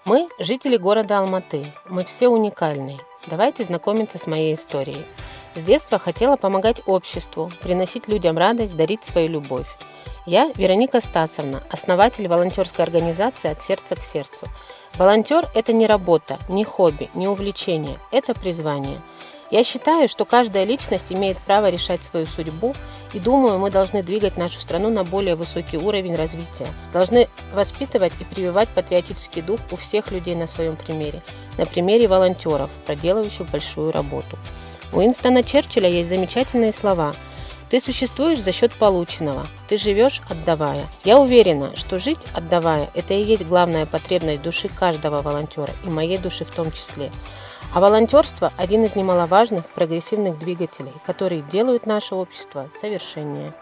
Мы – жители города Алматы. Мы все уникальны. Давайте знакомиться с моей историей. С детства хотела помогать обществу, приносить людям радость, дарить свою любовь. Я Вероника Стасовна, основатель волонтерской организации «От сердца к сердцу». Волонтер – это не работа, не хобби, не увлечение, это призвание. Я считаю, что каждая личность имеет право решать свою судьбу, и думаю, мы должны двигать нашу страну на более высокий уровень развития. Должны воспитывать и прививать патриотический дух у всех людей на своем примере. На примере волонтеров, проделывающих большую работу. У Уинстона Черчилля есть замечательные слова: «Ты существуешь за счет полученного, ты живешь, отдавая». Я уверена, что жить, отдавая, это и есть главная потребность души каждого волонтера, и моей души в том числе. А волонтерство – один из немаловажных прогрессивных двигателей, которые делают наше общество совершеннее.